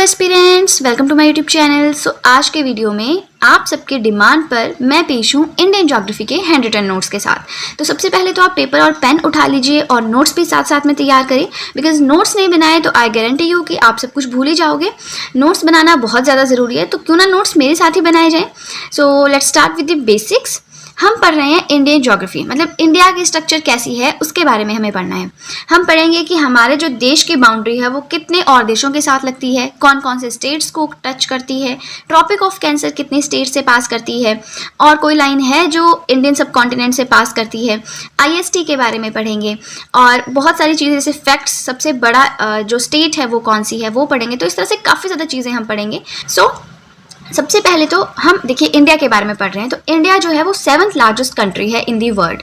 Aspirants, welcome to my YouTube channel. So आज के video में आप सबके डिमांड पर मैं पेश हूँ इंडियन ज्योग्राफी के हैंड रिटन नोट्स के साथ। तो सबसे पहले तो आप पेपर और पेन उठा लीजिए और नोट्स भी साथ साथ में तैयार करें, बिकॉज नोट्स नहीं बनाए तो आई गारंटी यू कि आप सब कुछ भूल ही जाओगे। नोट्स बनाना बहुत ज़्यादा ज़रूरी है, तो क्यों ना नोट्स मेरे साथ ही बनाए जाएँ। So let's start with the basics. हम पढ़ रहे हैं इंडियन ज्योग्राफी, मतलब इंडिया की स्ट्रक्चर कैसी है उसके बारे में हमें पढ़ना है। हम पढ़ेंगे कि हमारे जो देश की बाउंड्री है वो कितने और देशों के साथ लगती है, कौन कौन से स्टेट्स को टच करती है, ट्रॉपिक ऑफ कैंसर कितने स्टेट से पास करती है, और कोई लाइन है जो इंडियन सब कॉन्टिनेंट से पास करती है। IST के बारे में पढ़ेंगे और बहुत सारी चीज़ें जैसे फैक्ट्स, सबसे बड़ा जो स्टेट है वो कौन सी है वो पढ़ेंगे। तो इस तरह से काफ़ी ज़्यादा चीज़ें हम पढ़ेंगे। सबसे पहले तो हम देखिए इंडिया के बारे में पढ़ रहे हैं। तो इंडिया जो है वो 7th लार्जेस्ट कंट्री है इन दी वर्ल्ड।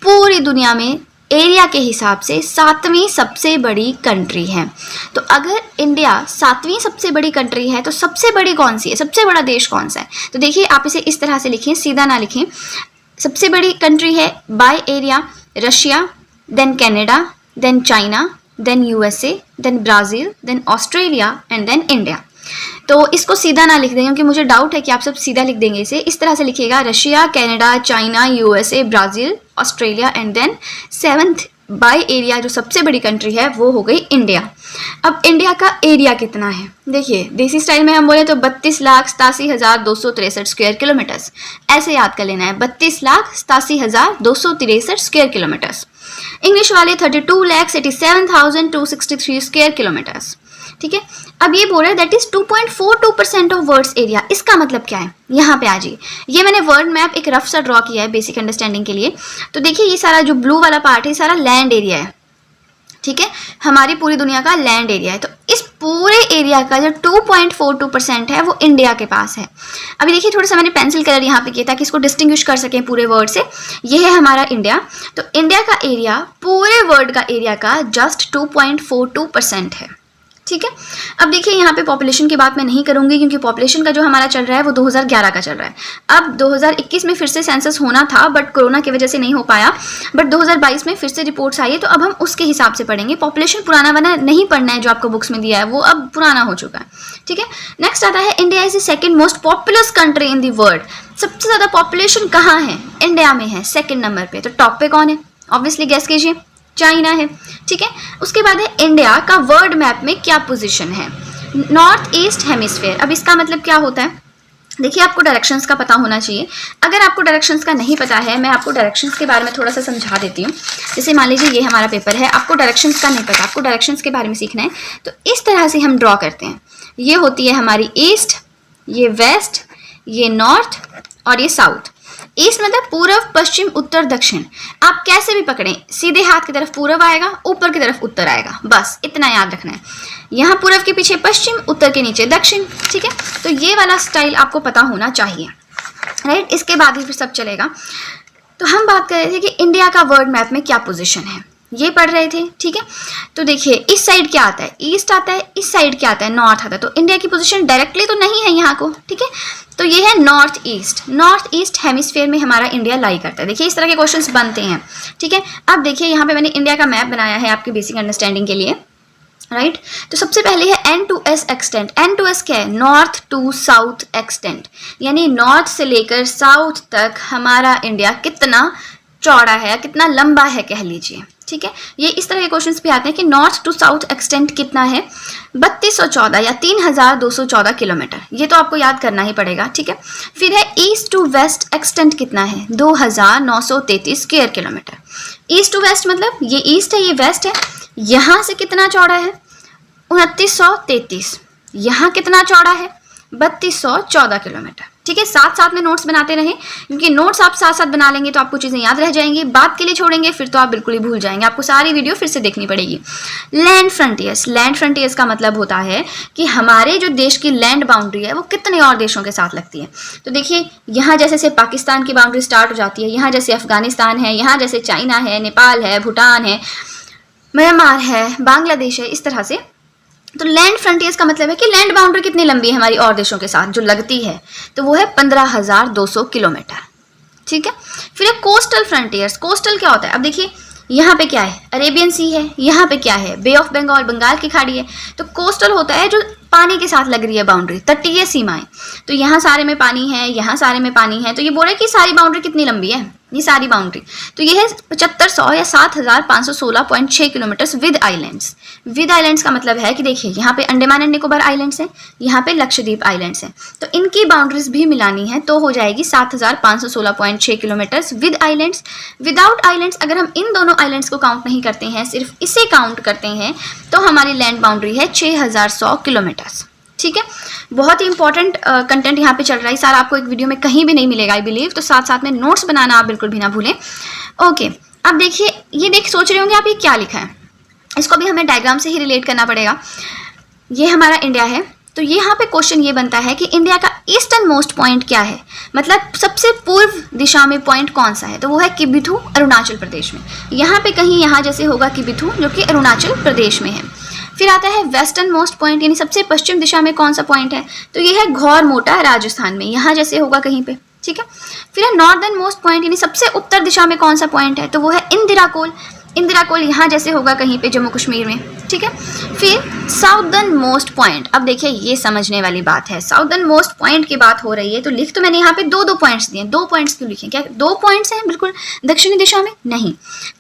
पूरी दुनिया में एरिया के हिसाब से 7वीं सबसे बड़ी कंट्री है। तो अगर इंडिया 7वीं सबसे बड़ी कंट्री है तो सबसे बड़ी कौन सी है, सबसे बड़ा देश कौन सा है? तो देखिए आप इसे इस तरह से लिखें, सीधा ना लिखें। सबसे बड़ी कंट्री है by area Russia, then Canada, then China, then USA, then Brazil, then Australia and then India. तो इसको सीधा ना लिख दें क्योंकि मुझे डाउट है कि आप सब सीधा लिख देंगे इसे। इस तरह से लिखिएगा, Russia, Canada, China, USA, Brazil, Australia and then 7th by area जो सबसे बड़ी कंट्री है वो हो गई इंडिया। अब इंडिया का एरिया कितना है देखिए, देसी स्टाइल में हम बोले तो 32,87,263 स्क्वायर किलोमीटर्स। ऐसे याद कर लेना है, 32,87,263 स्क्वायर किलोमीटर्स। इंग्लिश वाले 32,87,263 स्क्वायर किलोमीटर्स। ठीक है, अब ये बोल रहा है that is 2.42% of world's area. इसका मतलब क्या है, यहाँ पे आ जाइए। ये मैंने वर्ल्ड मैप एक रफ सा ड्रॉ किया है बेसिक अंडरस्टैंडिंग के लिए। तो देखिए ये सारा जो ब्लू वाला पार्ट है सारा लैंड एरिया है। ठीक है, हमारी पूरी दुनिया का लैंड एरिया है। तो इस पूरे एरिया का जो 2.42% है वो इंडिया के पास है। अभी देखिए थोड़ा सा मैंने पेंसिल कलर यहाँ पे किया ताकि इसको डिस्टिंग्विश कर सकें पूरे वर्ड से। ये है हमारा इंडिया। तो इंडिया का एरिया पूरे वर्ल्ड का एरिया का जस्ट 2.42% है। ठीक है, अब देखिए यहाँ पे पॉपुलेशन की बात मैं नहीं करूँगी क्योंकि पॉपुलेशन का जो हमारा चल रहा है वो 2011 का चल रहा है। अब 2021 में फिर से सेंसस होना था बट कोरोना की वजह से नहीं हो पाया, बट 2022 में फिर से रिपोर्ट्स आई है। तो अब हम उसके हिसाब से पढ़ेंगे। पॉपुलेशन पुराना वाला नहीं पढ़ना है जो आपको बुक्स में दिया है, वो अब पुराना हो चुका है। ठीक है, नेक्स्ट आता है India is the second most populous country in the world. सबसे ज़्यादा पॉपुलेशन कहाँ है? इंडिया में है, सेकेंड नंबर पे। तो टॉप पे कौन है? ऑब्वियसली गेस कीजिए, चाइना है। ठीक है, उसके बाद है इंडिया का वर्ल्ड मैप में क्या पोजीशन है? North east hemisphere. अब इसका मतलब क्या होता है? देखिए आपको डायरेक्शंस का पता होना चाहिए। अगर आपको डायरेक्शंस का नहीं पता है, मैं आपको डायरेक्शंस के बारे में थोड़ा सा समझा देती हूँ। जैसे मान लीजिए ये हमारा पेपर है, आपको डायरेक्शंस का नहीं पता, आपको डायरेक्शंस के बारे में सीखना है। तो इस तरह से हम ड्रॉ करते हैं। ये होती है हमारी ईस्ट, ये वेस्ट, ये नॉर्थ और ये साउथ। ईस्ट मतलब पूर्व, पश्चिम, उत्तर, दक्षिण। आप कैसे भी पकड़ें, सीधे हाथ की तरफ पूर्व आएगा, ऊपर की तरफ उत्तर आएगा, बस इतना याद रखना है। यहाँ पूर्व के पीछे पश्चिम, उत्तर के नीचे दक्षिण। ठीक है, तो ये वाला स्टाइल आपको पता होना चाहिए, राइट? इसके बाद ही फिर सब चलेगा। तो हम बात कर रहे थे कि इंडिया का वर्ल्ड मैप में क्या पोजिशन है, ये पढ़ रहे थे। ठीक है, तो देखिए इस साइड क्या आता है? ईस्ट आता है। इस साइड क्या आता है? नॉर्थ आता है। तो इंडिया की पोजीशन डायरेक्टली तो नहीं है यहाँ को। ठीक है, तो ये है north east. North east hemisphere में हमारा इंडिया लाई करता है। देखिए इस तरह के क्वेश्चंस बनते हैं। ठीक है, अब देखिए यहाँ पे मैंने इंडिया का मैप बनाया है आपकी बेसिक अंडरस्टैंडिंग के लिए, राइट? तो सबसे पहले है N to S extent. N to S क्या है? नॉर्थ टू साउथ एक्सटेंट, यानी नॉर्थ से लेकर साउथ तक हमारा इंडिया कितना चौड़ा है, कितना लंबा है कह लीजिए। ठीक है, ये इस तरह के क्वेश्चंस भी आते हैं कि नॉर्थ टू साउथ एक्सटेंट कितना है? 3214 या 3214 किलोमीटर। ये तो आपको याद करना ही पड़ेगा। ठीक है, फिर है ईस्ट टू वेस्ट एक्सटेंट कितना है? 2933 square kilometre. East to west मतलब ये ईस्ट है, ये वेस्ट है। यहाँ से कितना चौड़ा है? 2933। यहाँ कितना चौड़ा है? 3214 किलोमीटर। ठीक है, साथ साथ में नोट्स बनाते रहें क्योंकि नोट्स आप साथ साथ बना लेंगे तो आपको चीज़ें याद रह जाएंगी। बात के लिए छोड़ेंगे फिर तो आप बिल्कुल ही भूल जाएंगे, आपको सारी वीडियो फिर से देखनी पड़ेगी। Land frontiers. लैंड फ्रंटियर्स का मतलब होता है कि हमारे जो देश की लैंड बाउंड्री है वो कितने और देशों के साथ लगती है। तो देखिए यहाँ जैसे से पाकिस्तान की बाउंड्री स्टार्ट हो जाती है, यहाँ जैसे अफगानिस्तान है, यहाँ जैसे चाइना है, नेपाल है, भूटान है, म्यांमार है, बांग्लादेश है, इस तरह से। तो लैंड फ्रंटियर्स का मतलब है कि लैंड बाउंड्री कितनी लंबी है हमारी और देशों के साथ जो लगती है, तो वो है 15,200 किलोमीटर। ठीक है, फिर है कोस्टल फ्रंटियर्स। कोस्टल क्या होता है? अब देखिए यहाँ पे क्या है? अरेबियन सी है, यहाँ पे क्या है? बे ऑफ बंगाल, बंगाल की खाड़ी है। तो कोस्टल होता है जो पानी के साथ लग रही है बाउंड्री, तटीय सीमाएं। तो यहाँ सारे में पानी है, यहाँ सारे में पानी है, तो ये बोल रहे हैं कि सारी बाउंड्री कितनी लंबी है, ये सारी बाउंड्री। तो ये है 7500 या 7516.6 kilometre with islands. With islands का मतलब है कि देखिए यहाँ पे अंडमान एंड निकोबार आइलैंड्स हैं, यहाँ पे लक्षद्वीप आइलैंड्स हैं, तो इनकी बाउंड्रीज भी मिलानी है तो हो जाएगी 7516.6 kilometre with islands. Without islands अगर हम इन दोनों आइलैंड्स को काउंट नहीं करते हैं, सिर्फ इसे काउंट करते हैं, तो हमारी लैंड बाउंड्री है 6100 किलोमीटर। ठीक है, बहुत ही इंपॉर्टेंट कंटेंट यहाँ पे चल रहा है, सारा आपको एक वीडियो में कहीं भी नहीं मिलेगा आई बिलीव, तो साथ साथ में नोट्स बनाना आप बिल्कुल भी ना भूलें। ओके, अब देखिए, ये सोच रहे होंगे आप ये क्या लिखा है, इसको भी हमें डायग्राम से ही रिलेट करना पड़ेगा। ये हमारा इंडिया है, तो यहाँ पे क्वेश्चन ये बनता है कि इंडिया का ईस्टर्न मोस्ट पॉइंट क्या है, मतलब सबसे पूर्व दिशा में पॉइंट कौन सा है, तो वो है किबिथु, अरुणाचल प्रदेश में। यहाँ पे कहीं यहाँ जैसे होगा किबिथु, जो कि अरुणाचल प्रदेश में है। फिर आता है वेस्टर्न मोस्ट पॉइंट, यानी सबसे पश्चिम दिशा में कौन सा पॉइंट है, तो ये है घौर मोटा, राजस्थान में, यहाँ जैसे होगा कहीं पे। ठीक है, फिर है नॉर्दर्न मोस्ट पॉइंट, यानी सबसे उत्तर दिशा में कौन सा पॉइंट है, तो वो है इंदिरा कोल। इंदिरा कोल यहाँ जैसे होगा कहीं पे जम्मू कश्मीर में। ठीक है, फिर साउदर्न मोस्ट पॉइंट, अब देखिए ये समझने वाली बात है, साउदर्न मोस्ट पॉइंट की बात हो रही है, तो लिख तो मैंने यहाँ पे दो पॉइंट्स दिए, 2 पॉइंट्स क्यों लिखे, क्या 2 पॉइंट्स हैं बिल्कुल दक्षिणी दिशा में, नहीं।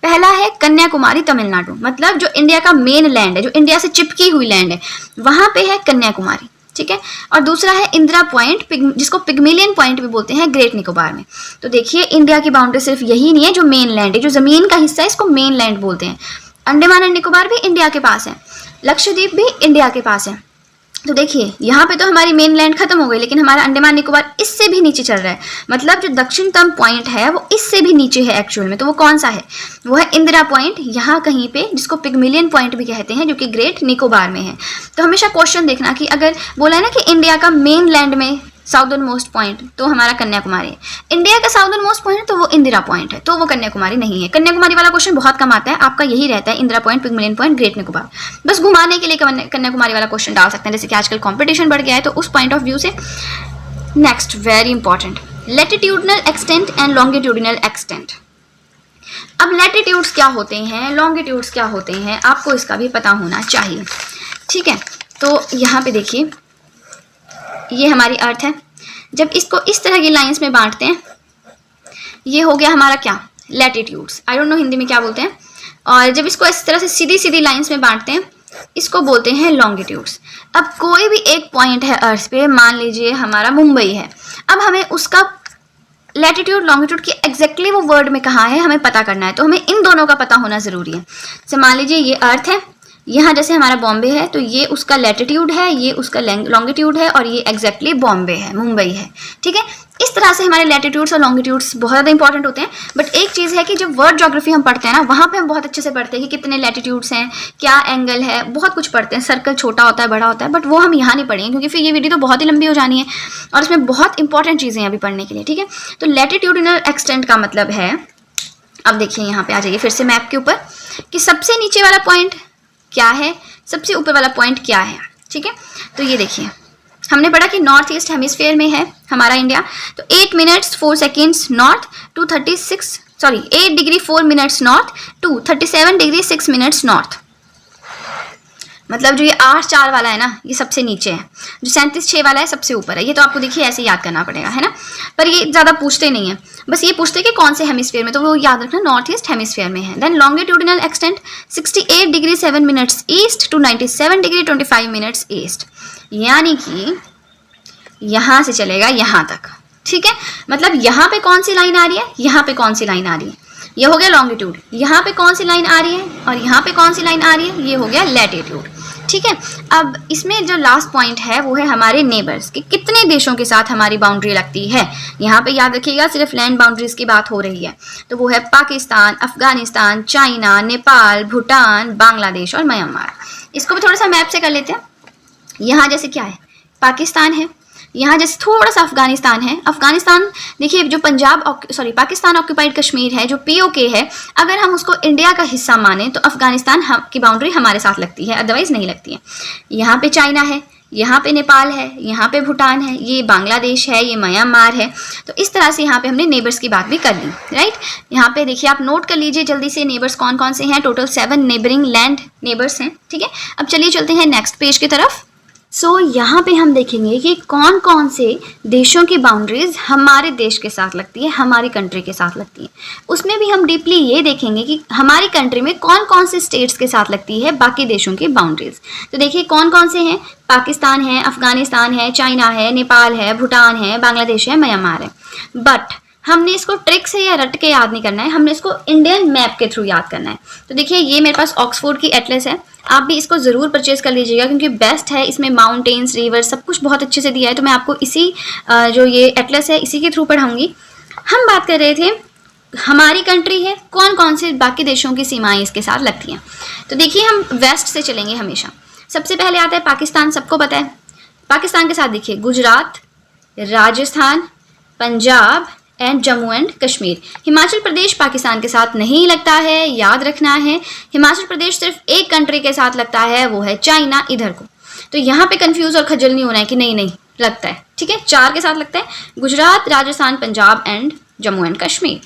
पहला है कन्याकुमारी तमिलनाडु, मतलब जो इंडिया का मेन लैंड है, जो इंडिया से चिपकी हुई लैंड है, वहां पे है कन्याकुमारी। ठीक है, और दूसरा है इंदिरा पॉइंट, जिसको पिग्मेलियन पॉइंट भी बोलते हैं, ग्रेट निकोबार में। तो देखिए इंडिया की बाउंड्री सिर्फ यही नहीं है, जो मेन लैंड है, जो जमीन का हिस्सा है, इसको मेन लैंड बोलते हैं। अंडमान एंड निकोबार भी इंडिया के पास है, लक्षद्वीप भी इंडिया के पास है। तो देखिए यहाँ पे तो हमारी मेन लैंड खत्म हो गई, लेकिन हमारा अंडमान निकोबार इससे भी नीचे चल रहा है, मतलब जो दक्षिणतम पॉइंट है वो इससे भी नीचे है एक्चुअल में। तो वो कौन सा है, वो है इंदिरा पॉइंट, यहाँ कहीं पे, जिसको पिग्मेलियन पॉइंट भी कहते हैं, जो कि ग्रेट निकोबार में है। तो हमेशा क्वेश्चन देखना कि अगर बोला है ना कि इंडिया का मेन लैंड में साउदर्न मोस्ट पॉइंट, तो हमारा कन्याकुमारी है। इंडिया का साउदर्न मोस्ट पॉइंट तो वो इंदिरा पॉइंट है, तो वो कन्याकुमारी नहीं है। कन्याकुमारी वाला क्वेश्चन बहुत कम आता है, आपका यही रहता है Indira point, Pygmalion point, great Nicobar. बस घुमाने के लिए कन्याकुमारी वाला क्वेश्चन डाल सकते हैं, जैसे कि आजकल कंपटीशन बढ़ गया है, तो उस पॉइंट ऑफ व्यू से। Next, very important, latitudinal extent and longitudinal extent. अब लैटिट्यूड्स क्या होते हैं, लॉन्गिट्यूड्स क्या होते हैं, आपको इसका भी पता होना चाहिए। ठीक है, तो यहाँ पे देखिए, ये हमारी अर्थ है, जब इसको इस तरह की लाइंस में बांटते हैं, ये हो गया हमारा क्या, latitudes, I don't know Hindi में क्या बोलते हैं। और जब इसको इस तरह से सीधी सीधी लाइंस में बांटते हैं, इसको बोलते हैं लॉन्गिट्यूड्स। अब कोई भी एक पॉइंट है अर्थ पे, मान लीजिए हमारा मुंबई है, अब हमें उसका लैटिट्यूड लॉन्गिट्यूड की एग्जैक्टली वो वर्ड में कहाँ है हमें पता करना है, तो हमें इन दोनों का पता होना ज़रूरी है। जैसे मान लीजिए ये अर्थ है, यहाँ जैसे हमारा बॉम्बे है, तो ये उसका लैटिट्यूड है, ये उसका लॉन्गिट्यूड है, और ये एग्जैक्टली बॉम्बे है, मुंबई है। ठीक है, इस तरह से हमारे लैटिट्यूड्स और लॉन्गिट्यूड्स बहुत ज़्यादा इंपॉर्टेंट होते हैं। बट एक चीज़ है कि जब वर्ड ज्योग्राफी हम पढ़ते हैं ना, वहाँ पे हम बहुत अच्छे से पढ़ते हैं कि कितने लैटिट्यूड्स हैं, क्या एंगल है, बहुत कुछ पढ़ते हैं, सर्कल छोटा होता है, बड़ा होता है, बट वो हम यहाँ नहीं पढ़ेंगे, क्योंकि फिर ये वीडियो तो बहुत ही लंबी हो जानी है और इसमें बहुत इंपॉर्टेंट चीज़ें हैं अभी पढ़ने के लिए। ठीक है, तो लैटिट्यूडिनल एक्सटेंट का मतलब है, अब देखिए यहाँ पे आ जाइए फिर से मैप के ऊपर, कि सबसे नीचे वाला पॉइंट क्या है, सबसे ऊपर वाला पॉइंट क्या है। ठीक है, तो ये देखिए हमने पढ़ा कि नॉर्थ ईस्ट हेमिस्फीयर में है हमारा इंडिया, तो 8 minutes 4 seconds north to 8 degree 4 minutes north to 37 degree 6 minutes north. मतलब जो ये 8-4 वाला है ना, ये सबसे नीचे है, जो 37-6 वाला है सबसे ऊपर है। ये तो आपको देखिए ऐसे याद करना पड़ेगा, है ना, पर ये ज़्यादा पूछते नहीं है, बस ये पूछते कि कौन से हेमिस्फीयर में, तो वो याद रखना नॉर्थ ईस्ट हेमिस्फीयर में है। Then longitudinal extent 68 degree 7 minutes east to 97 degree 25 minutes east, यानी कि यहाँ से चलेगा यहाँ तक। ठीक है, मतलब यहाँ पे कौन सी लाइन आ रही है, यहाँ पे कौन सी लाइन आ रही है, ये हो गया लॉन्गिट्यूड, यहाँ पे कौन सी लाइन आ रही है और यहाँ पे कौन सी लाइन आ रही है, ये हो गया लैटिट्यूड। ठीक है, अब इसमें जो लास्ट पॉइंट है वो है हमारे नेबर्स, कि कितने देशों के साथ हमारी बाउंड्री लगती है। यहाँ पे याद रखिएगा सिर्फ लैंड बाउंड्रीज की बात हो रही है, तो वो है पाकिस्तान, अफगानिस्तान, चाइना, नेपाल, भूटान, बांग्लादेश और म्यांमार। इसको भी थोड़ा सा मैप से कर लेते हैं। यहाँ जैसे क्या है, पाकिस्तान है, यहाँ जैसे थोड़ा सा अफगानिस्तान है। अफगानिस्तान देखिए, जो पाकिस्तान ऑक्यूपाइड कश्मीर है, जो POK है, अगर हम उसको इंडिया का हिस्सा माने तो अफगानिस्तान की बाउंड्री हमारे साथ लगती है, अदरवाइज नहीं लगती है। यहाँ पे चाइना है, यहाँ पे नेपाल है, यहाँ पे भूटान है, ये बांग्लादेश है, ये म्यांमार है। तो इस तरह से यहाँ पे हमने नेबर्स की बात भी कर ली, राइट। यहाँ पे देखिए आप नोट कर लीजिए जल्दी से नेबर्स कौन कौन से हैं। टोटल 7 नेबरिंग लैंड नेबर्स हैं। ठीक है, अब चलिए चलते हैं नेक्स्ट पेज की तरफ। सो यहाँ पे हम देखेंगे कि कौन कौन से देशों की बाउंड्रीज हमारे देश के साथ लगती है, हमारी कंट्री के साथ लगती है। उसमें भी हम डीपली ये देखेंगे कि हमारी कंट्री में कौन कौन से स्टेट्स के साथ लगती है बाकी देशों की बाउंड्रीज। तो देखिए कौन कौन से हैं, पाकिस्तान है, अफगानिस्तान है, चाइना है, नेपाल है, भूटान है, बांग्लादेश है, म्यांमार है। बट हमने इसको ट्रिक से या रट के याद नहीं करना है, हमने इसको इंडियन मैप के थ्रू याद करना है। तो देखिए ये मेरे पास ऑक्सफोर्ड की एटलस है, आप भी इसको ज़रूर परचेज़ कर लीजिएगा क्योंकि बेस्ट है, इसमें माउंटेन्स, रिवर सब कुछ बहुत अच्छे से दिया है। तो मैं आपको इसी जो ये एटलस है इसी के थ्रू पढ़ाऊँगी। हम बात कर रहे थे हमारी कंट्री है, कौन कौन से बाकी देशों की सीमाएँ इसके साथ लगती हैं। तो देखिए हम वेस्ट से चलेंगे हमेशा। सबसे पहले आता है पाकिस्तान, सबको पता है। पाकिस्तान के साथ देखिए गुजरात, राजस्थान, पंजाब एंड जम्मू एंड कश्मीर। हिमाचल प्रदेश पाकिस्तान के साथ नहीं लगता है, याद रखना है। हिमाचल प्रदेश सिर्फ एक कंट्री के साथ लगता है, वो है चाइना, इधर को। तो यहाँ पे कंफ्यूज और खजल नहीं होना है कि नहीं नहीं लगता है, ठीक है। 4 के साथ लगता है, Gujarat, Rajasthan, Punjab and Jammu and Kashmir.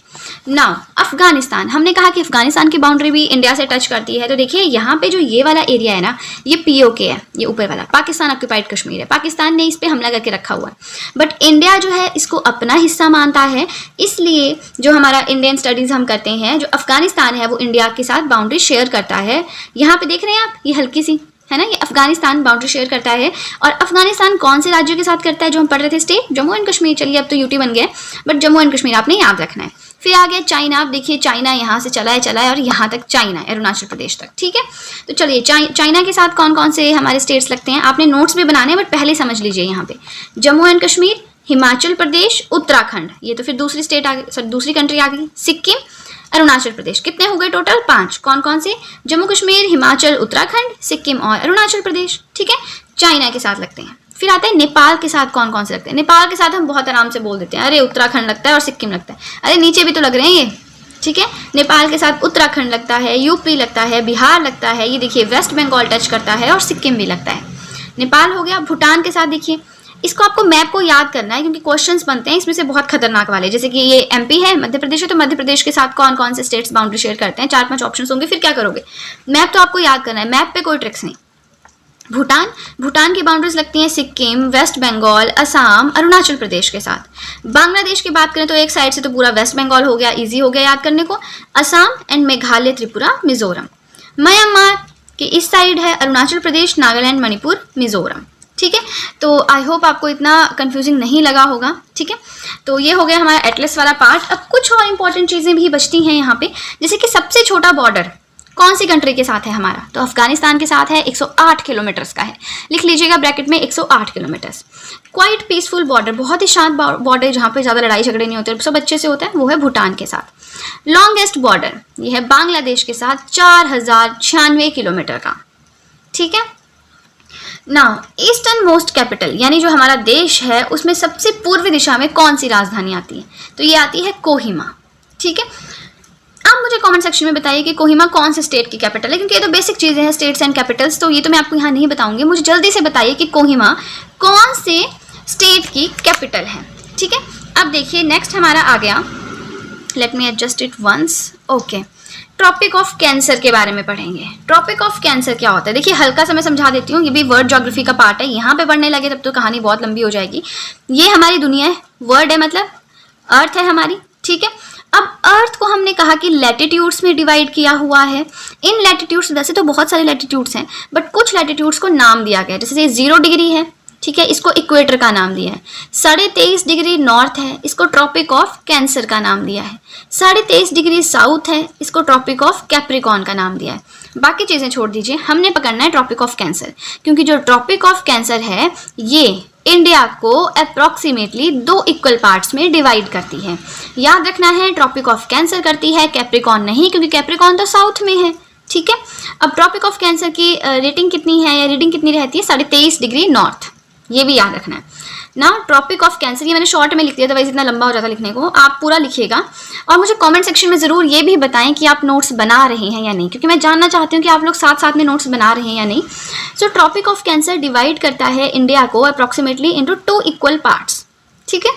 Now Afghanistan, हमने कहा कि अफगानिस्तान की बाउंड्री भी इंडिया से टच करती है। तो देखिए यहाँ पे जो ये वाला एरिया है ना, ये पीओके है, ये ऊपर वाला पाकिस्तान ऑक्यूपाइड कश्मीर है। पाकिस्तान ने इस पे हमला करके रखा हुआ है, बट इंडिया जो है इसको अपना हिस्सा मानता है। इसलिए जो हमारा इंडियन स्टडीज़ हम करते हैं, जो अफगानिस्तान है वो इंडिया के साथ बाउंड्री शेयर करता है। यहाँ पे देख रहे हैं आप, ये हल्की सी है ना, ये अफगानिस्तान बाउंड्री शेयर करता है। और अफगानिस्तान कौन से राज्यों के साथ करता है, जो हम पढ़ रहे थे स्टेट, जम्मू एंड कश्मीर। चलिए अब तो यूटी बन गया, बट जम्मू एंड कश्मीर आपने याद रखना है। फिर आ गया चाइना, आप देखिए चाइना यहाँ से चला है और यहाँ तक चाइना है, अरुणाचल प्रदेश तक, ठीक है। तो चलिए चाइना के साथ कौन कौन से हमारे स्टेट्स लगते हैं, आपने नोट्स भी बनाने हैं बट पहले समझ लीजिए। यहाँ पे जम्मू एंड कश्मीर, हिमाचल प्रदेश, उत्तराखंड, ये तो फिर दूसरी स्टेट आ गई, सॉरी दूसरी कंट्री आ गई, सिक्किम, अरुणाचल प्रदेश। कितने हो गए टोटल, 5। कौन कौन से, जम्मू कश्मीर, हिमाचल, उत्तराखंड, सिक्किम और अरुणाचल प्रदेश, ठीक है। चाइना के साथ लगते हैं। फिर आते हैं नेपाल के साथ कौन कौन से लगते हैं। नेपाल के साथ हम बहुत आराम से बोल देते हैं, अरे उत्तराखंड लगता है और सिक्किम लगता है, अरे नीचे भी तो लग रहे हैं ये, ठीक है। नेपाल के साथ उत्तराखंड लगता है, यूपी लगता है, बिहार लगता है, ये देखिए वेस्ट बंगाल टच करता है और सिक्किम भी लगता है। नेपाल हो गया। भूटान के साथ देखिए, इसको आपको मैप को याद करना है क्योंकि क्वेश्चंस बनते हैं इसमें से बहुत खतरनाक वाले, जैसे कि ये एमपी है, मध्य प्रदेश है, तो मध्य प्रदेश के साथ कौन कौन से स्टेट्स बाउंड्री शेयर करते हैं, 4-5 ऑप्शंस होंगे, फिर क्या करोगे, मैप तो आपको याद करना है, मैप पे कोई ट्रिक्स नहीं। भूटान की बाउंड्रीज लगती हैं सिक्किम, वेस्ट बंगाल, असम, अरुणाचल प्रदेश के साथ। बांग्लादेश की बात करें तो एक साइड से तो पूरा वेस्ट बंगाल हो गया, इजी हो गया याद करने को, असम एंड मेघालय, त्रिपुरा, मिजोरम। म्यांमार के इस साइड है अरुणाचल प्रदेश, नागालैंड, मणिपुर, मिजोरम, ठीक है। तो आई होप आपको इतना कंफ्यूजिंग नहीं लगा होगा, ठीक है। तो ये हो गया हमारा एटलस वाला पार्ट। अब कुछ और इंपॉर्टेंट चीज़ें भी बचती हैं यहाँ पे, जैसे कि सबसे छोटा बॉर्डर कौन सी कंट्री के साथ है हमारा, तो अफगानिस्तान के साथ है, 108 किलोमीटर्स का है, लिख लीजिएगा ब्रैकेट में 108 किलोमीटर्स। क्वाइट पीसफुल बॉर्डर, बहुत ही शांत बॉर्डर जहाँ पे ज़्यादा लड़ाई झगड़े नहीं होते, सब अच्छे से होता है, वो है भूटान के साथ। लॉन्गेस्ट बॉर्डर ये है बांग्लादेश के साथ, 4096 किलोमीटर का, ठीक है। नाउ ईस्टर्न मोस्ट कैपिटल, यानी जो हमारा देश है उसमें सबसे पूर्वी दिशा में कौन सी राजधानी आती है, तो ये आती है कोहिमा, ठीक है। आप मुझे कमेंट सेक्शन में बताइए कि कोहिमा कौन से स्टेट की कैपिटल है, क्योंकि ये तो बेसिक चीज़ें हैं स्टेट्स एंड कैपिटल्स, तो ये तो मैं आपको यहाँ नहीं बताऊंगी। मुझे जल्दी से बताइए कि कोहिमा कौन से स्टेट की कैपिटल है, ठीक है। अब देखिए नेक्स्ट हमारा आ गया, let me adjust it once, okay. Tropic of cancer के बारे में पढ़ेंगे। ट्रॉपिक ऑफ कैंसर क्या होता है, देखिए हल्का सा मैं समझा देती हूँ, ये भी वर्ड ज्योग्राफी का पार्ट है, यहाँ पे पढ़ने लगे तब तो कहानी बहुत लंबी हो जाएगी। ये हमारी दुनिया है, वर्ड है मतलब अर्थ है हमारी, ठीक है। अब अर्थ को हमने कहा कि लैटिट्यूड्स में डिवाइड किया हुआ है। इन लैटिट्यूड्स, वैसे तो बहुत सारे लैटिट्यूड्स हैं बट कुछ लैटिट्यूड्स को नाम दिया गया है, जैसे 0 डिग्री है, ठीक है, इसको इक्वेटर का नाम दिया है। 23.5 डिग्री नॉर्थ है, इसको ट्रॉपिक ऑफ कैंसर का नाम दिया है। 23.5 डिग्री साउथ है, इसको ट्रॉपिक ऑफ कैप्रिकॉर्न का नाम दिया है। बाकी चीज़ें छोड़ दीजिए, हमने पकड़ना है ट्रॉपिक ऑफ कैंसर, क्योंकि जो ट्रॉपिक ऑफ कैंसर है ये इंडिया को अप्रॉक्सीमेटली 2 इक्वल पार्ट्स में डिवाइड करती है। याद रखना है ट्रॉपिक ऑफ कैंसर करती है, कैप्रिकॉर्न नहीं, क्योंकि कैप्रिकॉर्न तो साउथ में है, ठीक है। अब ट्रॉपिक ऑफ कैंसर की रेटिंग कितनी है या रीडिंग कितनी रहती है, 23.5 डिग्री नॉर्थ, ये भी याद रखना है ना। ट्रॉपिक ऑफ कैंसर, ये मैंने शॉर्ट में लिख दिया था, वैसे इतना लंबा हो जाता लिखने को, आप पूरा लिखिएगा और मुझे कमेंट सेक्शन में ज़रूर ये भी बताएं कि आप नोट्स बना रहे हैं या नहीं, क्योंकि मैं जानना चाहती हूँ कि आप लोग साथ साथ में नोट्स बना रहे हैं या नहीं। सो ट्रॉपिक ऑफ कैंसर डिवाइड करता है इंडिया को अप्रॉक्सीमेटली इंटू 2 इक्वल पार्ट्स, ठीक है।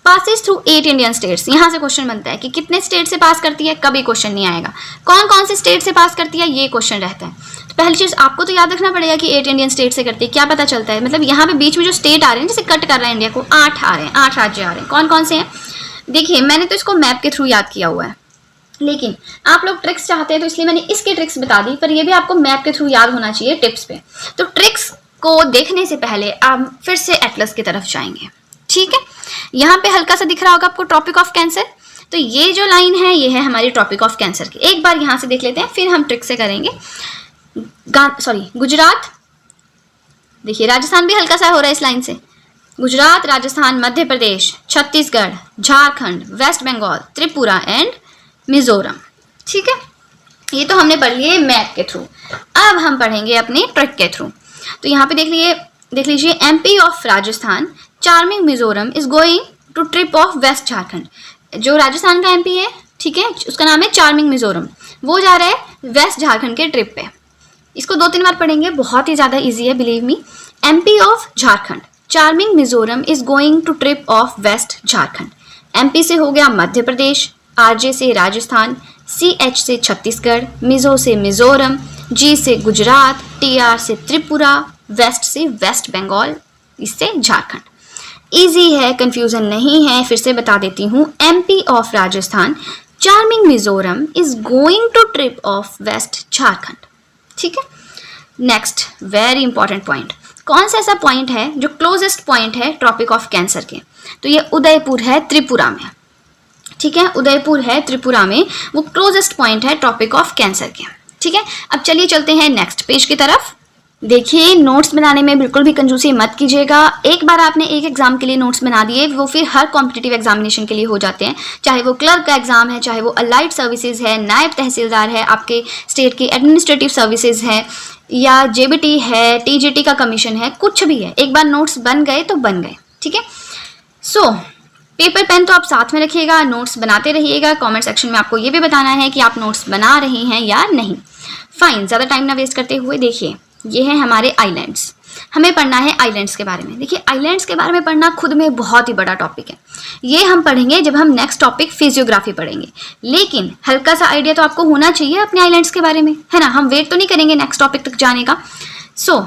पासिस थ्रू 8 इंडियन स्टेट्स, यहाँ से क्वेश्चन बनता है कि कितने स्टेट से पास करती है, कभी क्वेश्चन नहीं आएगा। कौन कौन से स्टेट से पास करती है, ये क्वेश्चन रहता है। तो पहली चीज़ आपको तो याद रखना पड़ेगा कि 8 इंडियन स्टेट से करते हैं। क्या पता चलता है, मतलब यहाँ पे बीच में जो स्टेट आ रहे हैं, जैसे कट कर रहा है इंडिया को, 8 आ रहे हैं, 8 राज्य आ रहे हैं। कौन कौन से हैं देखिए, मैंने तो इसको मैप के थ्रू याद किया हुआ है, लेकिन आप लोग ट्रिक्स चाहते हैं तो इसलिए मैंने इसकी ट्रिक्स बता दी, पर ये भी आपको मैप के थ्रू याद होना चाहिए टिप्स पे। तो ट्रिक्स को देखने से पहले आप फिर से एटलस की तरफ जाएंगे, ठीक है। यहाँ पे हल्का सा दिख रहा होगा आपको ट्रॉपिक ऑफ कैंसर, तो ये जो लाइन है ये है हमारी ट्रॉपिक ऑफ कैंसर की। एक बार यहाँ से देख लेते हैं, फिर हम ट्रिक से करेंगे। गुजरात, देखिए राजस्थान भी हल्का सा हो रहा है इस लाइन से। गुजरात, राजस्थान, मध्य प्रदेश, छत्तीसगढ़, झारखंड, वेस्ट बंगाल, त्रिपुरा एंड मिजोरम, ठीक है। ये तो हमने पढ़ लिए मैप के थ्रू। अब हम पढ़ेंगे अपने ट्रिक के थ्रू। तो यहाँ पे देख लीजिए MP of Rajasthan, charming Mizoram is going to trip of west Jharkhand. जो राजस्थान का एमपी है, ठीक है, उसका नाम है चार्मिंग मिजोरम, वो जा रहा है वेस्ट झारखंड के ट्रिप पे। इसको 2-3 बार पढ़ेंगे, बहुत ही ज़्यादा ईजी है, believe me. MP of Jharkhand, charming Mizoram is going to trip of west Jharkhand. MP से हो गया मध्य प्रदेश, आरजे से राजस्थान, सीएच से छत्तीसगढ़, मिजो से मिजोरम, जी से गुजरात, टीआर से त्रिपुरा, वेस्ट से वेस्ट बंगाल, इससे झारखंड। इजी है, कंफ्यूजन नहीं है, फिर से बता देती हूँ। MP of Rajasthan, charming Mizoram is going to trip of west Jharkhand, ठीक है। नेक्स्ट वेरी इंपॉर्टेंट पॉइंट, कौन सा ऐसा पॉइंट है जो क्लोजेस्ट पॉइंट है ट्रॉपिक ऑफ कैंसर के? तो ये उदयपुर है त्रिपुरा में, ठीक है, उदयपुर है त्रिपुरा में, वो क्लोजेस्ट पॉइंट है ट्रॉपिक ऑफ कैंसर के, ठीक है। अब चलिए चलते हैं नेक्स्ट पेज की तरफ। देखिए नोट्स बनाने में बिल्कुल भी कंजूसी मत कीजिएगा। एक बार आपने एक एग्जाम के लिए नोट्स बना दिए, वो फिर हर कॉम्पिटिटिव एग्जामिनेशन के लिए हो जाते हैं, चाहे वो क्लर्क का एग्जाम है, चाहे वो अलाइड सर्विसेज है, नायब तहसीलदार है, आपके स्टेट की एडमिनिस्ट्रेटिव सर्विसेज है, या जेबीटी है, टीजीटी का कमीशन है, कुछ भी है, एक बार नोट्स बन गए तो बन गए, ठीक है। सो पेपर पेन तो आप साथ में रखिएगा, नोट्स बनाते रहिएगा। कमेंट सेक्शन में आपको ये भी बताना है कि आप नोट्स बना रहे हैं या नहीं। फाइन, ज़्यादा टाइम ना वेस्ट करते हुए देखिए, ये है हमारे आइलैंड्स। हमें पढ़ना है आइलैंड्स के बारे में। देखिए आइलैंड्स के बारे में पढ़ना खुद में बहुत ही बड़ा टॉपिक है, ये हम पढ़ेंगे जब हम नेक्स्ट टॉपिक फिजियोग्राफी पढ़ेंगे, लेकिन हल्का सा आइडिया तो आपको होना चाहिए अपने आइलैंड्स के बारे में, है ना। हम वेट तो नहीं करेंगे नेक्स्ट टॉपिक तक जाने का। सो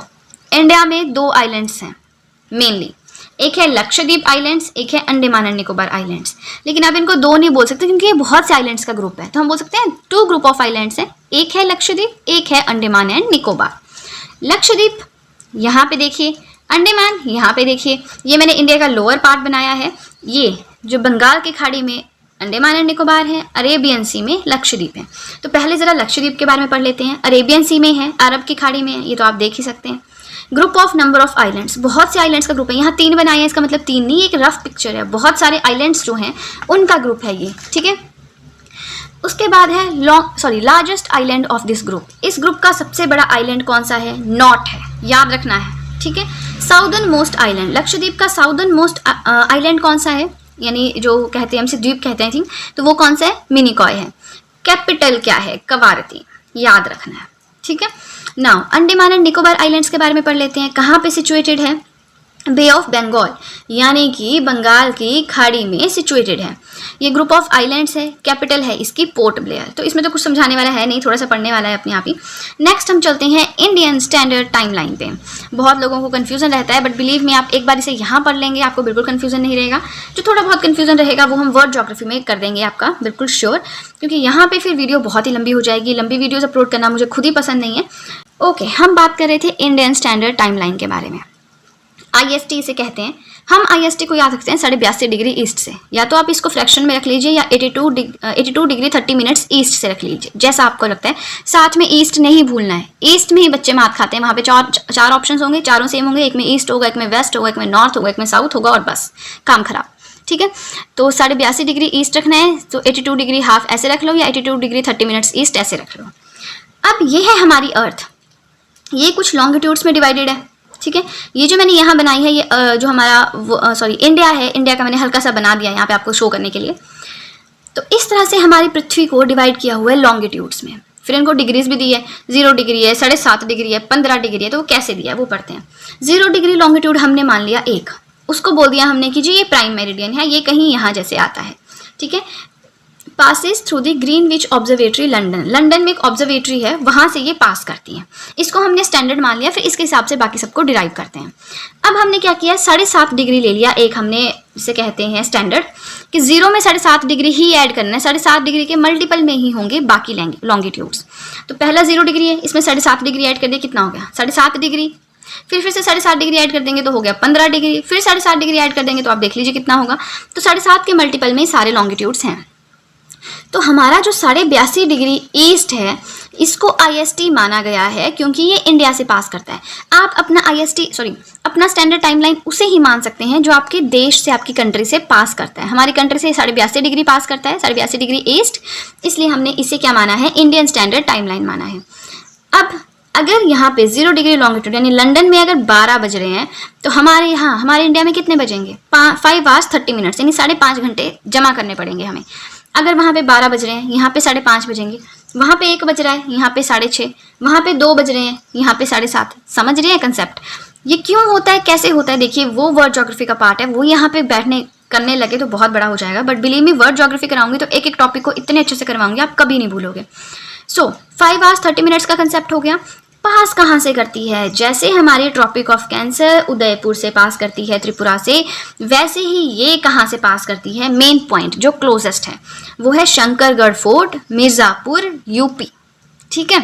इंडिया में 2 आइलैंड्स हैं मेनली, एक है लक्षद्वीप आइलैंड्स, एक है अंडमान एंड निकोबार आइलैंड्स। लेकिन आप इनको 2 नहीं बोल सकते क्योंकि ये बहुत से आइलैंड्स का ग्रुप है, तो हम बोल सकते हैं 2 ग्रुप ऑफ आइलैंड्स हैं, एक है लक्षद्वीप, एक है अंडमान एंड निकोबार। लक्षद्वीप यहाँ पे देखिए, अंडमान यहाँ पे देखिए, ये मैंने इंडिया का लोअर पार्ट बनाया है। ये जो बंगाल की खाड़ी में अंडमान एंड निकोबार है, अरेबियन सी में लक्षद्वीप है। तो पहले ज़रा लक्षद्वीप के बारे में पढ़ लेते हैं। अरेबियन सी में है, अरब की खाड़ी में है, ये तो आप देख ही सकते हैं। Group of number of islands, बहुत से आइलैंड्स का ग्रुप है। यहाँ 3 बनाए हैं, इसका मतलब 3 नहीं, एक रफ पिक्चर है, बहुत सारे आइलैंड्स जो हैं उनका ग्रुप है ये, ठीक है। उसके बाद है largest island of this group. इस ग्रुप का सबसे बड़ा आइलैंड कौन सा है? नॉट है, याद रखना है, ठीक है। साउदर्न मोस्ट आइलैंड, लक्षद्वीप का साउदर्न मोस्ट आइलैंड कौन सा है, यानी जो कहते हैं हमसे द्वीप कहते हैं थिंक, तो वो कौन सा है? मिनिकॉय है। कैपिटल क्या है? कवारती, याद रखना है, ठीक है। Now Andaman and Nicobar islands के बारे में पढ़ लेते हैं। कहाँ पे सिचुएटेड है? बे ऑफ बंगाल, यानी कि बंगाल की खाड़ी में सिचुएटेड है। ये ग्रुप ऑफ आइलैंड्स है। कैपिटल है इसकी पोर्ट ब्लेयर। तो इसमें तो कुछ समझाने वाला है नहीं, थोड़ा सा पढ़ने वाला है अपने आप ही। नेक्स्ट हम चलते हैं इंडियन स्टैंडर्ड टाइमलाइन पे। बहुत लोगों को कन्फ्यूजन रहता है, बट बिलीव मी आप एक बार इसे यहाँ पढ़ लेंगे आपको बिल्कुल कन्फ्यूजन नहीं रहेगा। जो थोड़ा बहुत कन्फ्यूजन रहेगा वो हम वर्ड ज्योग्राफी में कर देंगे आपका, बिल्कुल श्योर, क्योंकि यहाँ पे फिर वीडियो बहुत ही लंबी हो जाएगी। लंबी वीडियोज अपलोड करना मुझे खुद ही पसंद नहीं है। ओके, हम बात कर रहे थे इंडियन स्टैंडर्ड टाइमलाइन के बारे में। IST इसे कहते हैं। हम IST को याद रखते हैं 82.5 डिग्री ईस्ट से, या तो आप इसको फ्रैक्शन में रख लीजिए या 82 डिग्री 30 मिनट्स ईस्ट से रख लीजिए, जैसा आपको लगता है। साथ में ईस्ट नहीं भूलना है, ईस्ट में ही बच्चे मात खाते हैं। वहाँ पे चार ऑप्शन होंगे, चारों सेम होंगे, एक में ईस्ट होगा, एक में वेस्ट होगा, एक में नॉर्थ होगा, एक में साउथ होगा, और बस काम खराब, ठीक है। तो 82.5 डिग्री ईस्ट रखना है, तो 82 डिग्री हाफ ऐसे रख लो, या 82 डिग्री 30 मिनट्स ईस्ट ऐसे रख लो। अब ये है हमारी अर्थ, ये कुछ लॉन्गिट्यूड्स में डिवाइडेड है, ठीक है। ये जो मैंने यहाँ बनाई है, ये जो हमारा इंडिया है, इंडिया का मैंने हल्का सा बना दिया यहाँ पे आपको शो करने के लिए। तो इस तरह से हमारी पृथ्वी को डिवाइड किया हुआ है लॉन्गिट्यूड्स में। फिर इनको डिग्रीज भी दी है, 0 डिग्री है, 7.5 डिग्री है, 15 डिग्री है। तो वो कैसे दिया है वो पढ़ते हैं। 0 डिग्री लॉन्गिट्यूड हमने मान लिया 1, उसको बोल दिया हमने कि जी ये प्राइम मेरिडियन है, ये कहीं यहाँ जैसे आता है, ठीक है। passes through the Greenwich Observatory London. London में एक ऑब्जर्वेटरी है, वहाँ से ये पास करती है। इसको हमने स्टैंडर्ड मान लिया, फिर इसके हिसाब से बाकी सबको डिराइव करते हैं। अब हमने क्या किया, 7.5 डिग्री ले लिया, एक हमने इसे कहते हैं स्टैंडर्ड, कि 0 में 7.5 डिग्री ही ऐड करना है, 7.5 डिग्री के मल्टीपल में ही होंगे बाकी लॉन्गिट्यूड्स। तो पहला 0 डिग्री है, इसमें 7.5 डिग्री ऐड कर दिया, कितना हो गया 7.5 डिग्री। फिर से 7.5 डिग्री ऐड कर देंगे तो हो गया 15 डिग्री, फिर 7.5 डिग्री ऐड कर देंगे तो आप देख लीजिए कितना होगा। तो 7.5 के मल्टीपल में सारे लॉन्गिट्यूड्स हैं। तो हमारा जो 82.5 डिग्री ईस्ट है, इसको IST माना गया है क्योंकि ये इंडिया से पास करता है। आप अपना अपना स्टैंडर्ड टाइमलाइन उसे ही मान सकते हैं जो आपके देश से, आपकी कंट्री से पास करता है। हमारी कंट्री से 82.5 डिग्री पास करता है, 82.5 डिग्री ईस्ट, इसलिए हमने इसे क्या माना है, इंडियन स्टैंडर्ड टाइमलाइन माना है। अब अगर यहाँ पे 0 डिग्री लॉन्गिट्यूड यानी लंदन में अगर 12 बज रहे हैं, तो हमारे यहाँ हमारे इंडिया में कितने बजेंगे, 5 hours 30 minutes, यानी 5.5 घंटे जमा करने पड़ेंगे हमें। अगर वहाँ पे 12 बज रहे हैं, यहाँ पे 5.5 बजेंगे, वहाँ पे 1 बज रहा है, यहाँ पे 6.5, वहाँ पे 2 बज रहे हैं, यहाँ पे 7.5। समझ रहे हैं कंसेप्ट? ये क्यों होता है, कैसे होता है? देखिए, वो वर्ड ज्योग्राफी का पार्ट है, वो यहाँ पे बैठने करने लगे तो बहुत बड़ा हो जाएगा, but believe me, world geography कराऊंगी तो एक एक टॉपिक को इतने अच्छे से करवाऊंगी आप कभी नहीं भूलोगे। सो 5 hours 30 minutes का कंसेप्ट हो गया। पास कहाँ से करती है, जैसे हमारी ट्रॉपिक ऑफ कैंसर उदयपुर से पास करती है, त्रिपुरा से, वैसे ही ये कहाँ से पास करती है, मेन पॉइंट जो क्लोजेस्ट है वो है शंकरगढ़ फोर्ट, मिर्ज़ापुर, यूपी। ठीक है,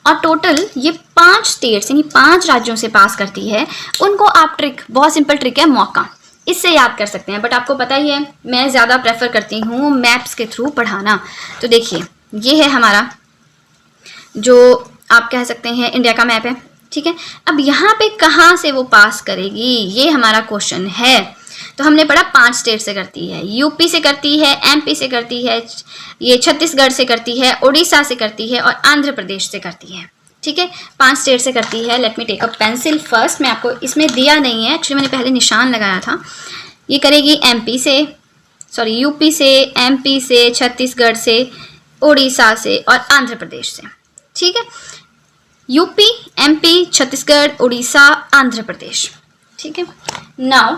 और टोटल ये 5 स्टेट्स यानी 5 राज्यों से पास करती है। उनको आप ट्रिक, बहुत सिंपल ट्रिक है, मौका, इससे याद कर सकते हैं, बट आपको पता ही है मैं ज़्यादा प्रेफर करती हूँ मैप्स के थ्रू पढ़ाना। तो देखिए, ये है हमारा जो आप कह सकते हैं इंडिया का मैप है। ठीक है, अब यहाँ पे कहाँ से वो पास करेगी, ये हमारा क्वेश्चन है। तो हमने पढ़ा 5 स्टेट से करती है, यूपी से करती है, MP से करती है, ये छत्तीसगढ़ से करती है, उड़ीसा से करती है और आंध्र प्रदेश से करती है। ठीक है, 5 स्टेट से करती है। Let me take a pencil first, मैं आपको इसमें दिया नहीं है, एक्चुअली मैंने पहले निशान लगाया था। ये करेगी यूपी से, MP से, छत्तीसगढ़ से, उड़ीसा से और आंध्र प्रदेश से। ठीक है, यूपी, MP, छत्तीसगढ़, उड़ीसा, आंध्र प्रदेश। ठीक है, नाउ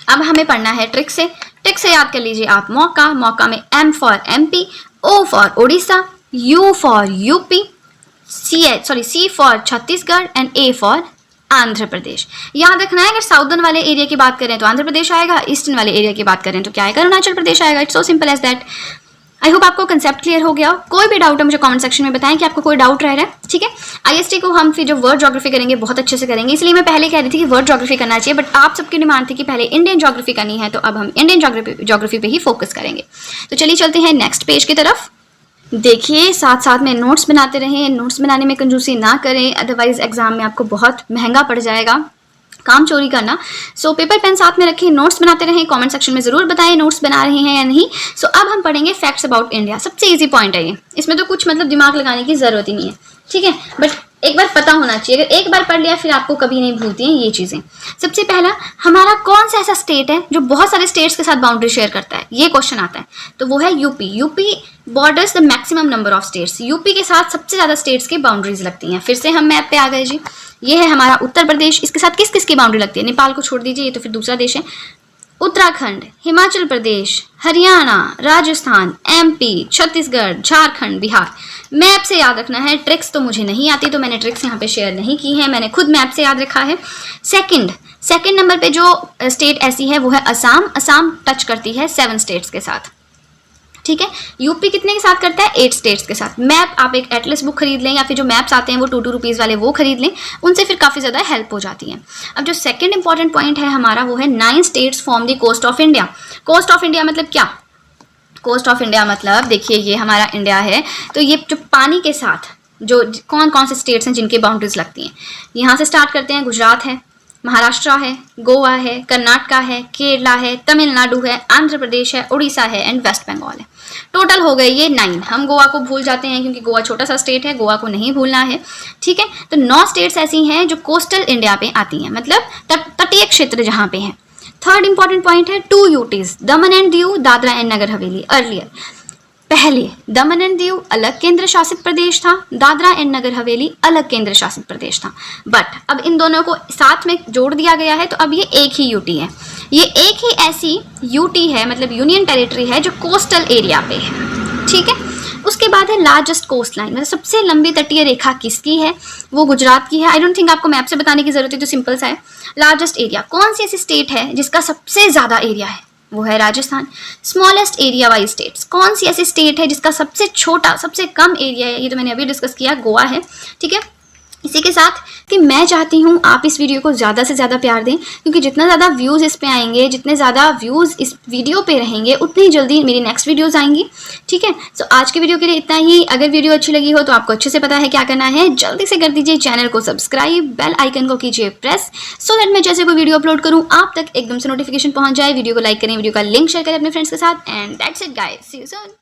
अब हमें पढ़ना है ट्रिक से। ट्रिक से याद कर लीजिए आप मौका में M for MP, O for Orissa, U for UP, C for Chhattisgarh and A for Andhra Pradesh. याद रखना है, अगर साउदर्न वाले एरिया की बात करें तो आंध्र प्रदेश आएगा, ईस्टर्न वाले एरिया की बात करें तो क्या आएगा, अरुणाचल प्रदेश आएगा। It's so simple as that. I hope आपको कंसेप्ट क्लियर हो गया हो। कोई भी डाउट है मुझे कमेंट सेक्शन में बताएं कि आपको कोई डाउट रह रहा है। ठीक है, IST को हम फिर जो वर्ड ज्योग्राफी करेंगे बहुत अच्छे से करेंगे, इसलिए मैं पहले कह रही थी कि वर्ड ज्योग्राफी करना चाहिए, बट आप सबकी डिमांड थी कि पहले इंडियन ज्योग्राफी करनी है, तो अब हम इंडियन ज्योग्राफी पे ही फोकस करेंगे। तो चलिए चलते हैं नेक्स्ट पेज की तरफ। देखिए, साथ साथ में नोट्स बनाते रहें, नोट्स बनाने में कंजूसी ना करें, अदरवाइज एग्जाम में आपको बहुत महंगा पड़ जाएगा काम चोरी करना। सो पेपर पेन साथ में रखें, नोट्स बनाते रहें, कमेंट सेक्शन में ज़रूर बताएं नोट्स बना रहे हैं या नहीं। सो अब हम पढ़ेंगे फैक्ट्स अबाउट इंडिया। सबसे इजी पॉइंट है ये, इसमें तो कुछ मतलब दिमाग लगाने की ज़रूरत ही नहीं है। ठीक है, बट एक बार पता होना चाहिए, अगर एक बार पढ़ लिया फिर आपको कभी नहीं भूलती हैं ये चीज़ें। सबसे पहला, हमारा कौन सा ऐसा स्टेट है जो बहुत सारे स्टेट्स के साथ बाउंड्री शेयर करता है, ये क्वेश्चन आता है, तो वो है UP. UP borders the maximum number of states. UP के साथ सबसे ज़्यादा स्टेट्स की बाउंड्रीज लगती हैं। फिर से हम मैप पे आ गए जी, ये है हमारा उत्तर प्रदेश, इसके साथ किस किस की बाउंड्री लगती है, नेपाल को छोड़ दीजिए, ये तो फिर दूसरा देश है। उत्तराखंड, हिमाचल प्रदेश, हरियाणा, राजस्थान, MP, छत्तीसगढ़, झारखंड, बिहार। मैप से याद रखना है, ट्रिक्स तो मुझे नहीं आती, तो मैंने ट्रिक्स यहाँ पे शेयर नहीं की है, मैंने खुद मैप से याद रखा है। सेकंड नंबर पे जो स्टेट ऐसी है वो है असम। असम टच करती है 7 स्टेट्स के साथ। ठीक है, यूपी कितने के साथ करता है, 8 स्टेट्स के साथ। मैप आप एक एटलस बुक खरीद लें, या फिर जो मैप्स आते हैं वो 2 रुपीज़ वाले वो खरीद लें, उनसे फिर काफ़ी ज़्यादा हेल्प हो जाती है। अब जो सेकंड इंपॉर्टेंट पॉइंट है हमारा वो है 9 states form the coast of India. Coast of India मतलब क्या, कोस्ट ऑफ इंडिया मतलब देखिए, ये हमारा इंडिया है, तो ये जो पानी के साथ जो कौन कौन से स्टेट्स हैं जिनकी बाउंड्रीज लगती हैं, यहाँ से स्टार्ट करते हैं। गुजरात है, महाराष्ट्र है, गोवा है, कर्नाटका है, केरला है, तमिलनाडु है, आंध्र प्रदेश है, उड़ीसा है एंड वेस्ट बंगाल है। टोटल हो गए ये 9। हम गोवा को भूल जाते हैं क्योंकि गोवा छोटा सा स्टेट है, गोवा को नहीं भूलना है। ठीक है, तो 9 स्टेट्स ऐसी हैं जो कोस्टल इंडिया पे आती हैं, मतलब तटीय क्षेत्र जहाँ पे हैं। थर्ड इंपॉर्टेंट पॉइंट है 2 UTs, Daman and Diu, Dadra and Nagar Haveli. Earlier पहले दमन एंड दीव अलग केंद्र शासित प्रदेश था, दादरा एंड नगर हवेली अलग केंद्र शासित प्रदेश था, बट अब इन दोनों को साथ में जोड़ दिया गया है, तो अब ये एक ही यूटी है। ये एक ही ऐसी यूटी है, मतलब यूनियन टेरिटरी है, जो कोस्टल एरिया पे है, ठीक है। उसके बाद है लार्जेस्ट कोस्ट लाइन, मतलब सबसे लंबी तटीय रेखा किसकी है, वो गुजरात की है। आई डोंट थिंक आपको मैप से बताने की जरूरत है, तो सिंपल सा है। लार्जेस्ट एरिया, कौन सी ऐसी स्टेट है जिसका सबसे ज्यादा एरिया है, वो है Rajasthan. Smallest area wise states, कौन सी ऐसी स्टेट है जिसका सबसे छोटा सबसे कम एरिया है, ये तो मैंने अभी डिस्कस किया, गोवा है, ठीक है। इसी के साथ कि मैं चाहती हूँ आप इस वीडियो को ज़्यादा से ज़्यादा प्यार दें, क्योंकि जितना ज़्यादा व्यूज़ इस पे आएंगे, जितने ज़्यादा व्यूज़ इस वीडियो पे रहेंगे, उतनी जल्दी मेरी नेक्स्ट वीडियोस आएंगी, ठीक है। सो आज की वीडियो के लिए इतना ही। अगर वीडियो अच्छी लगी हो तो आपको अच्छे से पता है क्या करना है, जल्दी से कर दीजिए चैनल को सब्सक्राइब, बेल आइकन को कीजिए प्रेस, सो दैट मैं जैसे कोई वीडियो अपलोड करूँ आप तक एकदम से नोटिफिकेशन पहुँच जाए। वीडियो को लाइक करें, वीडियो का लिंक शेयर करें अपने फ्रेंड्स के साथ, and that's it guys, see you soon.